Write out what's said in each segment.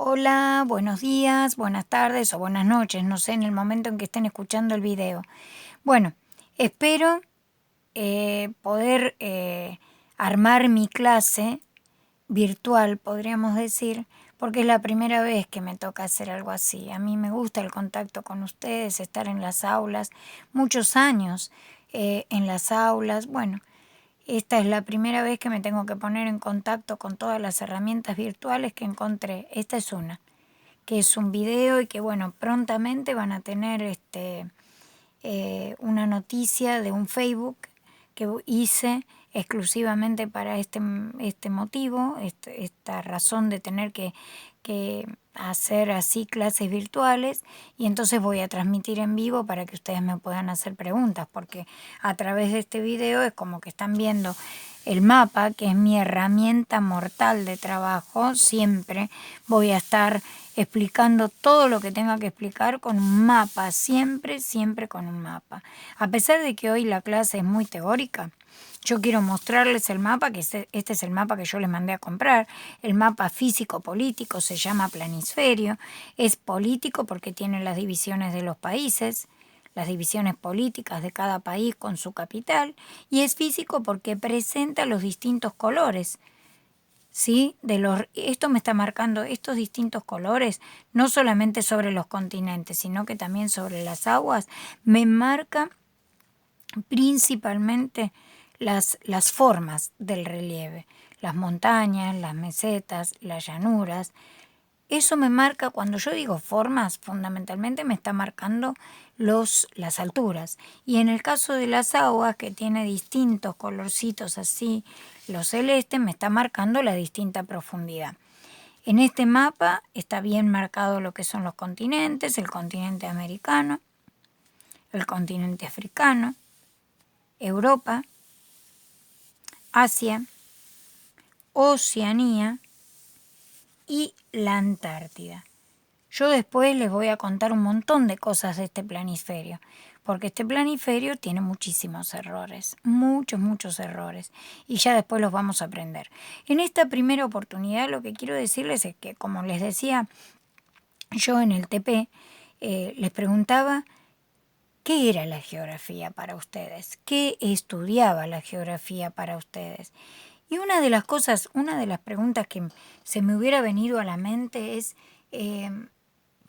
Hola, buenos días, buenas tardes o buenas noches, no sé, en el momento en que estén escuchando el video. Bueno, espero poder armar mi clase virtual, podríamos decir, porque es la primera vez que me toca hacer algo así. A mí me gusta el contacto con ustedes, estar en las aulas, muchos años en las aulas. Bueno, esta es la primera vez que me tengo que poner en contacto con todas las herramientas virtuales que encontré. Esta es una, que es un video y que bueno, prontamente van a tener una noticia de un Facebook que hice exclusivamente para este motivo, esta razón de tener que hacer así clases virtuales, y entonces voy a transmitir en vivo para que ustedes me puedan hacer preguntas, porque a través de este video es como que están viendo el mapa, que es mi herramienta mortal de trabajo. Siempre voy a estar explicando todo lo que tenga que explicar con un mapa, siempre, siempre con un mapa. A pesar de que hoy la clase es muy teórica, yo quiero mostrarles el mapa, que este es el mapa que yo les mandé a comprar, el mapa físico-político, se llama Planisferio, es político porque tiene las divisiones de los países, las divisiones políticas de cada país con su capital, y es físico porque presenta los distintos colores. ¿Sí? Esto me está marcando estos distintos colores, no solamente sobre los continentes, sino que también sobre las aguas. Me marca principalmente las formas del relieve, las montañas, las mesetas, las llanuras. Eso me marca, cuando yo digo formas, fundamentalmente me está marcando las alturas. Y en el caso de las aguas, que tiene distintos colorcitos así, los celestes, me está marcando la distinta profundidad. En este mapa está bien marcado lo que son los continentes, el continente americano, el continente africano, Europa, Asia, Oceanía y la Antártida. Yo después les voy a contar un montón de cosas de este planisferio, porque este planisferio tiene muchísimos errores, muchos errores, y ya después los vamos a aprender. En esta primera oportunidad lo que quiero decirles es que, como les decía yo en el TP, les preguntaba qué era la geografía para ustedes, qué estudiaba la geografía para ustedes. Y una de las cosas, una de las preguntas que se me hubiera venido a la mente es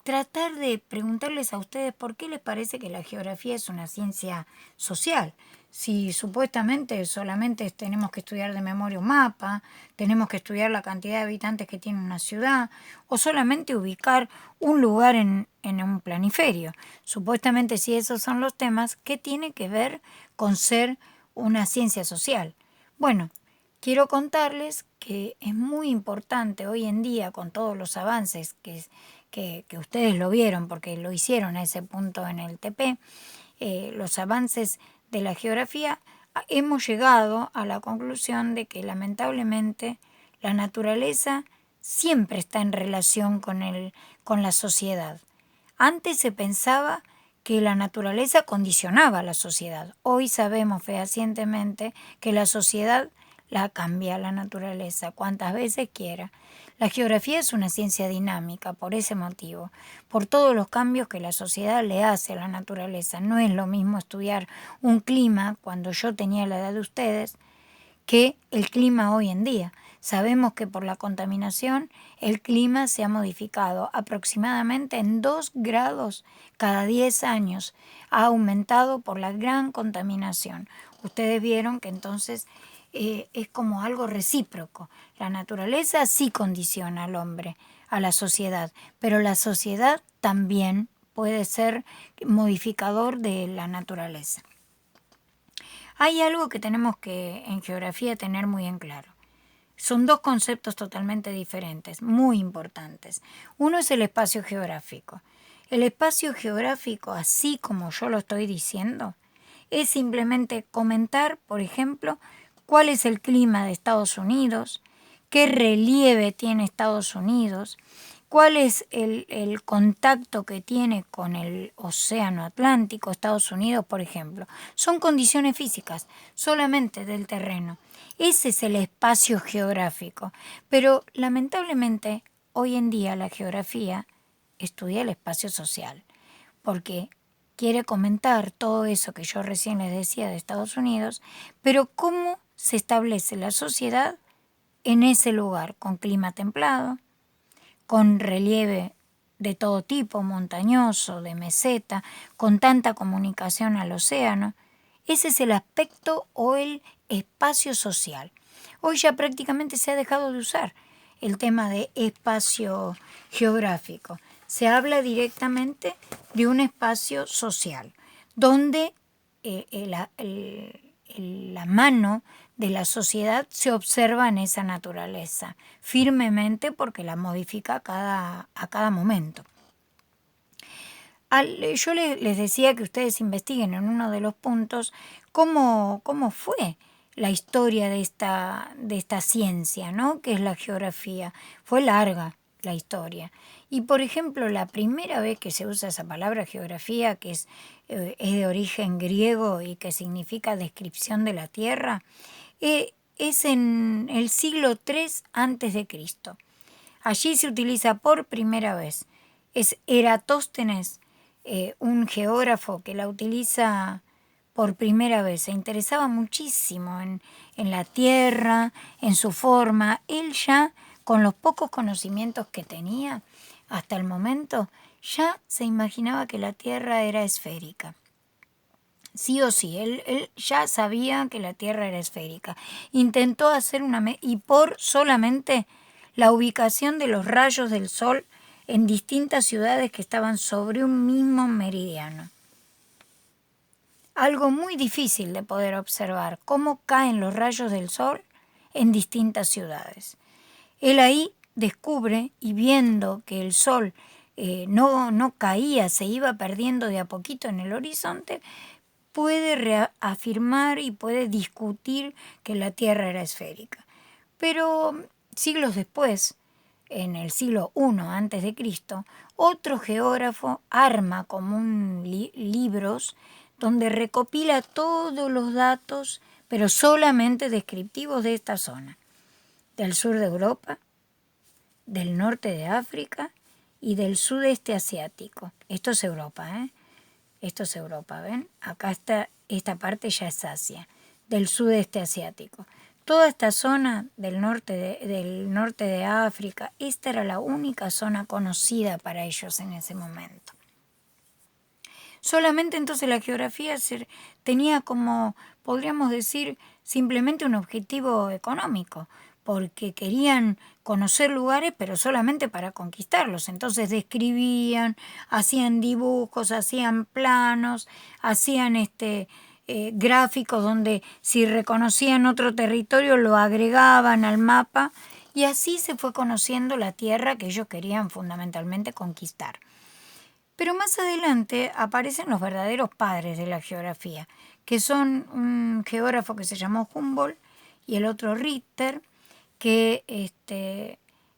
tratar de preguntarles a ustedes por qué les parece que la geografía es una ciencia social. Si supuestamente solamente tenemos que estudiar de memoria un mapa, tenemos que estudiar la cantidad de habitantes que tiene una ciudad, o solamente ubicar un lugar en un planiferio. Supuestamente, si esos son los temas, ¿qué tiene que ver con ser una ciencia social? Bueno, quiero contarles que es muy importante hoy en día, con todos los avances que ustedes lo vieron porque lo hicieron a ese punto en el TP, los avances de la geografía, hemos llegado a la conclusión de que lamentablemente la naturaleza siempre está en relación con la sociedad. Antes se pensaba que la naturaleza condicionaba a la sociedad. Hoy sabemos fehacientemente que la sociedad la cambia la naturaleza cuantas veces quiera. La geografía es una ciencia dinámica por ese motivo, por todos los cambios que la sociedad le hace a la naturaleza. No es lo mismo estudiar un clima cuando yo tenía la edad de ustedes que el clima hoy en día. Sabemos que por la contaminación el clima se ha modificado aproximadamente en 2 grados cada 10 años. Ha aumentado por la gran contaminación. Ustedes vieron que entonces es como algo recíproco. La naturaleza sí condiciona al hombre, a la sociedad, pero la sociedad también puede ser modificador de la naturaleza. Hay algo que tenemos que en geografía tener muy en claro. Son dos conceptos totalmente diferentes, muy importantes. Uno es el espacio geográfico. El espacio geográfico, así como yo lo estoy diciendo, es simplemente comentar, por ejemplo, cuál es el clima de Estados Unidos, qué relieve tiene Estados Unidos, cuál es el contacto que tiene con el océano Atlántico, Estados Unidos, por ejemplo. Son condiciones físicas, solamente del terreno. Ese es el espacio geográfico. Pero lamentablemente hoy en día la geografía estudia el espacio social, porque quiere comentar todo eso que yo recién les decía de Estados Unidos, pero cómo se establece la sociedad en ese lugar, con clima templado, con relieve de todo tipo, montañoso, de meseta, con tanta comunicación al océano. Ese es el aspecto o el espacio social. Hoy ya prácticamente se ha dejado de usar el tema de espacio geográfico. Se habla directamente de un espacio social, donde la mano de la sociedad se observa en esa naturaleza, firmemente porque la modifica a cada momento. Yo les decía que ustedes investiguen en uno de los puntos cómo fue la historia de esta ciencia, ¿no? Que es la geografía. Fue larga la historia. Y por ejemplo, la primera vez que se usa esa palabra geografía, que es de origen griego y que significa descripción de la Tierra, es en el siglo III antes de Cristo. Allí se utiliza por primera vez. Es Eratóstenes, un geógrafo que la utiliza por primera vez. Se interesaba muchísimo en la Tierra, en su forma. Él ya, con los pocos conocimientos que tenía hasta el momento, ya se imaginaba que la Tierra era esférica. Sí o sí, él ya sabía que la Tierra era esférica. Intentó hacer y por solamente la ubicación de los rayos del Sol en distintas ciudades que estaban sobre un mismo meridiano. Algo muy difícil de poder observar, cómo caen los rayos del Sol en distintas ciudades. Él ahí descubre, y viendo que el Sol no caía, se iba perdiendo de a poquito en el horizonte, puede reafirmar y puede discutir que la Tierra era esférica. Pero siglos después, en el siglo I antes de Cristo, otro geógrafo arma como libros donde recopila todos los datos, pero solamente descriptivos de esta zona, del sur de Europa, del norte de África y del sudeste asiático. Esto es Europa, ¿eh? Esto es Europa, ¿ven? Acá está, esta parte ya es Asia, del sudeste asiático. Toda esta zona del norte de África, esta era la única zona conocida para ellos en ese momento. Solamente entonces la geografía tenía como, podríamos decir, simplemente un objetivo económico, porque querían conocer lugares, pero solamente para conquistarlos. Entonces describían, hacían dibujos, hacían planos, hacían gráficos donde si reconocían otro territorio lo agregaban al mapa, y así se fue conociendo la tierra que ellos querían fundamentalmente conquistar. Pero más adelante aparecen los verdaderos padres de la geografía, que son un geógrafo que se llamó Humboldt y el otro Richter, que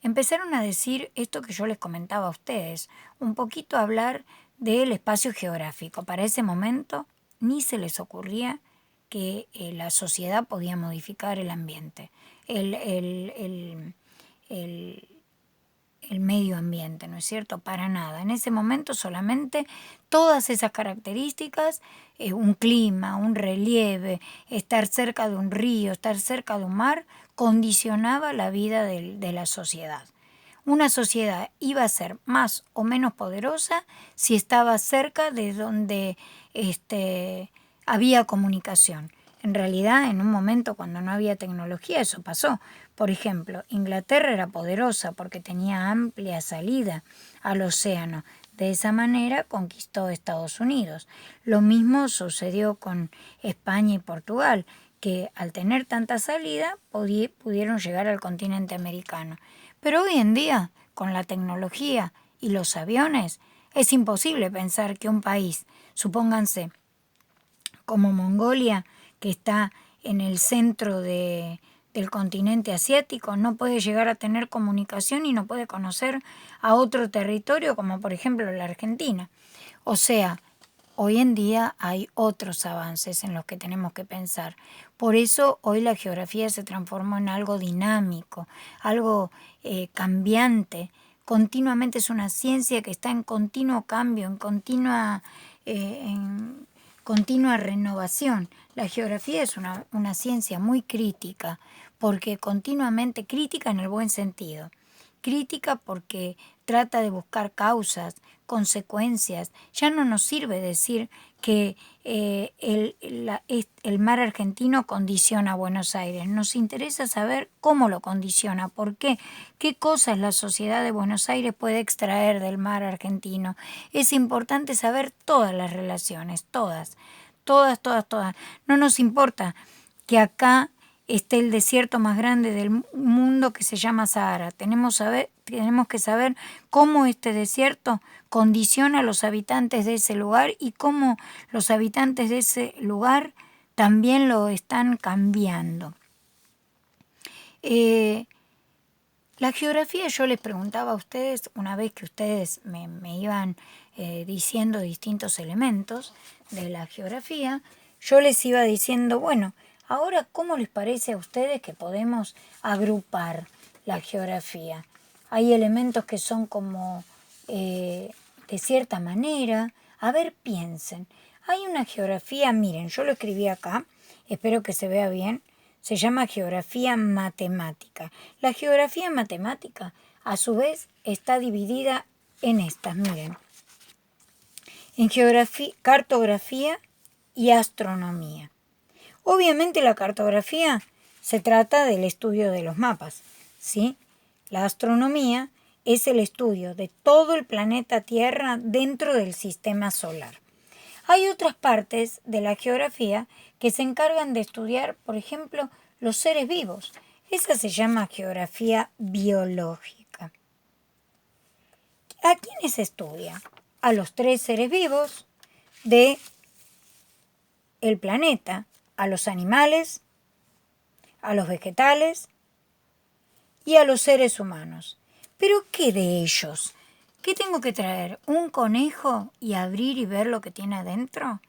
empezaron a decir esto que yo les comentaba a ustedes, un poquito hablar del espacio geográfico. Para ese momento ni se les ocurría que la sociedad podía modificar el ambiente, el medio ambiente, ¿no es cierto? Para nada. En ese momento solamente todas esas características, un clima, un relieve, estar cerca de un río, estar cerca de un mar, condicionaba la vida de la sociedad. Una sociedad iba a ser más o menos poderosa si estaba cerca de donde había comunicación. En realidad, en un momento cuando no había tecnología, eso pasó. Por ejemplo, Inglaterra era poderosa porque tenía amplia salida al océano. De esa manera conquistó Estados Unidos. Lo mismo sucedió con España y Portugal, que al tener tanta salida pudieron llegar al continente americano. Pero hoy en día, con la tecnología y los aviones, es imposible pensar que un país, supónganse, como Mongolia, que está en el centro del continente asiático, no puede llegar a tener comunicación y no puede conocer a otro territorio como por ejemplo la Argentina. O sea, hoy en día hay otros avances en los que tenemos que pensar. Por eso hoy la geografía se transformó en algo dinámico, algo cambiante, continuamente, es una ciencia que está en continuo cambio, en continua renovación. La geografía es una ciencia muy crítica, porque continuamente crítica en el buen sentido. Crítica porque trata de buscar causas, consecuencias. Ya no nos sirve decir que el mar argentino condiciona a Buenos Aires. Nos interesa saber cómo lo condiciona, por qué cosas la sociedad de Buenos Aires puede extraer del mar argentino. Es importante saber todas las relaciones, todas, todas, todas, todas. No nos importa que acá esté el desierto más grande del mundo que se llama Sahara. Tenemos que saber cómo este desierto condiciona a los habitantes de ese lugar y cómo los habitantes de ese lugar también lo están cambiando. La geografía, yo les preguntaba a ustedes, una vez que ustedes me iban diciendo distintos elementos de la geografía, yo les iba diciendo, bueno, ahora, ¿cómo les parece a ustedes que podemos agrupar la geografía? Hay elementos que son como de cierta manera. A ver, piensen. Hay una geografía, miren, yo lo escribí acá, espero que se vea bien, se llama geografía matemática. La geografía matemática, a su vez, está dividida en estas, miren, en geografía, cartografía y astronomía. Obviamente la cartografía se trata del estudio de los mapas, ¿sí? La astronomía es el estudio de todo el planeta Tierra dentro del sistema solar. Hay otras partes de la geografía que se encargan de estudiar, por ejemplo, los seres vivos. Esa se llama geografía biológica. ¿A quiénes estudia? A los 3 seres vivos del planeta, a los animales, a los vegetales y a los seres humanos. ¿Pero qué de ellos? ¿Qué tengo que traer? ¿Un conejo y abrir y ver lo que tiene adentro?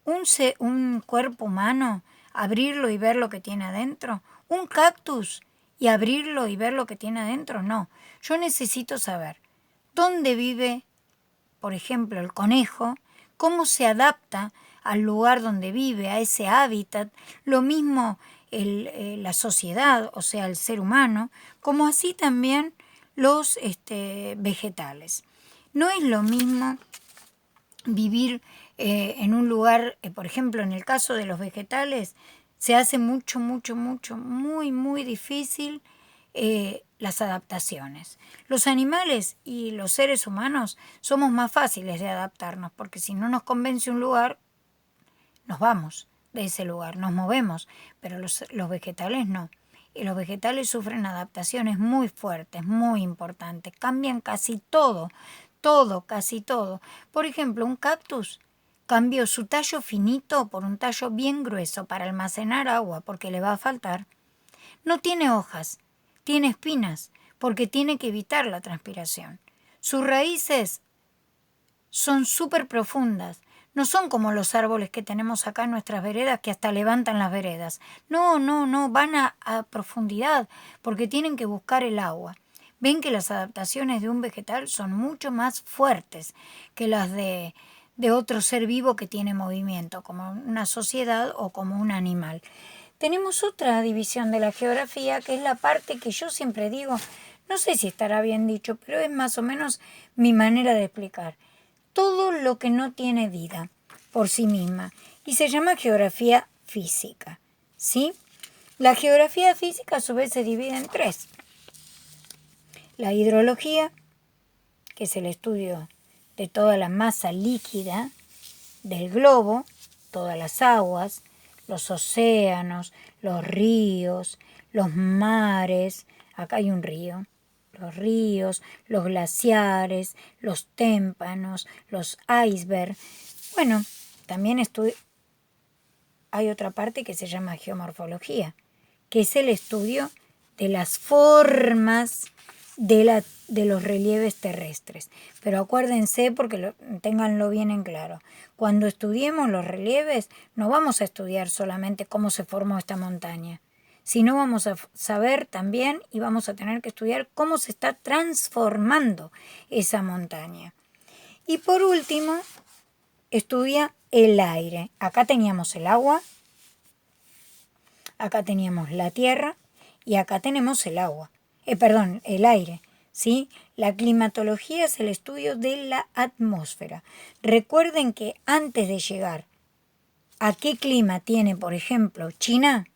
¿Un cuerpo humano, abrirlo y ver lo que tiene adentro? ¿Un cactus y abrirlo y ver lo que tiene adentro? No, yo necesito saber dónde vive, por ejemplo, el conejo, cómo se adapta al lugar donde vive, a ese hábitat, lo mismo la sociedad, o sea, el ser humano, como así también los vegetales. No es lo mismo vivir en un lugar, por ejemplo, en el caso de los vegetales, se hace muy difícil las adaptaciones. Los animales y los seres humanos somos más fáciles de adaptarnos, porque si no nos convence un lugar, nos vamos de ese lugar, nos movemos, pero los vegetales no. Y los vegetales sufren adaptaciones muy fuertes, muy importantes, cambian casi todo, casi todo. Por ejemplo, un cactus cambió su tallo finito por un tallo bien grueso para almacenar agua, porque le va a faltar. No tiene hojas, tiene espinas, porque tiene que evitar la transpiración. Sus raíces son súper profundas. No son como los árboles que tenemos acá en nuestras veredas que hasta levantan las veredas. No, van a profundidad porque tienen que buscar el agua. Ven que las adaptaciones de un vegetal son mucho más fuertes que las de otro ser vivo que tiene movimiento, como una sociedad o como un animal. Tenemos otra división de la geografía, que es la parte que yo siempre digo, no sé si estará bien dicho, pero es más o menos mi manera de explicar. Todo lo que no tiene vida por sí misma, y se llama geografía física, ¿sí? La geografía física a su vez se divide en 3. La hidrología, que es el estudio de toda la masa líquida del globo, todas las aguas, los océanos, los ríos, los mares, acá hay un río, los ríos, los glaciares, los témpanos, los icebergs. Bueno, también hay otra parte que se llama geomorfología, que es el estudio de las formas de los relieves terrestres. Pero acuérdense, porque ténganlo bien en claro, cuando estudiemos los relieves no vamos a estudiar solamente cómo se formó esta montaña, Si no, vamos a saber también y vamos a tener que estudiar cómo se está transformando esa montaña. Y por último, estudia el aire. Acá teníamos el agua, acá teníamos la tierra y acá tenemos el agua. El aire. ¿Sí? La climatología es el estudio de la atmósfera. Recuerden que antes de llegar a qué clima tiene, por ejemplo, China,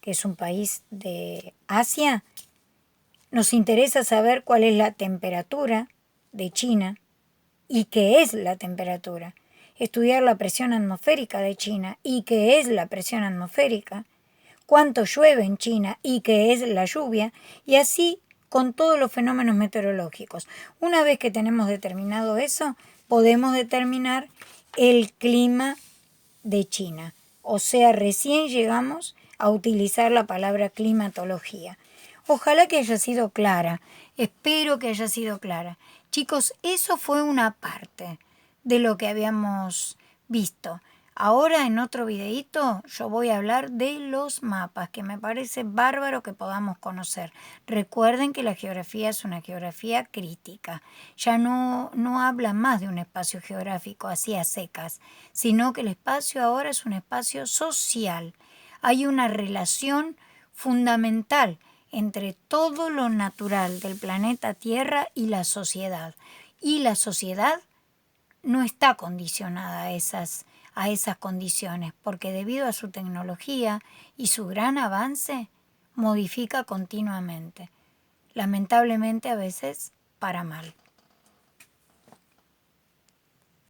que es un país de Asia, nos interesa saber cuál es la temperatura de China y qué es la temperatura. Estudiar la presión atmosférica de China y qué es la presión atmosférica. Cuánto llueve en China y qué es la lluvia. Y así con todos los fenómenos meteorológicos. Una vez que tenemos determinado eso, podemos determinar el clima de China. O sea, recién llegamos a utilizar la palabra climatología. Ojalá que haya sido clara. Espero que haya sido clara. Chicos, eso fue una parte de lo que habíamos visto. Ahora en otro videíto yo voy a hablar de los mapas, que me parece bárbaro que podamos conocer. Recuerden que la geografía es una geografía crítica. Ya no habla más de un espacio geográfico así a secas, sino que el espacio ahora es un espacio social. Hay una relación fundamental entre todo lo natural del planeta Tierra y la sociedad. Y la sociedad no está condicionada a esas condiciones, porque debido a su tecnología y su gran avance, modifica continuamente. Lamentablemente a veces para mal.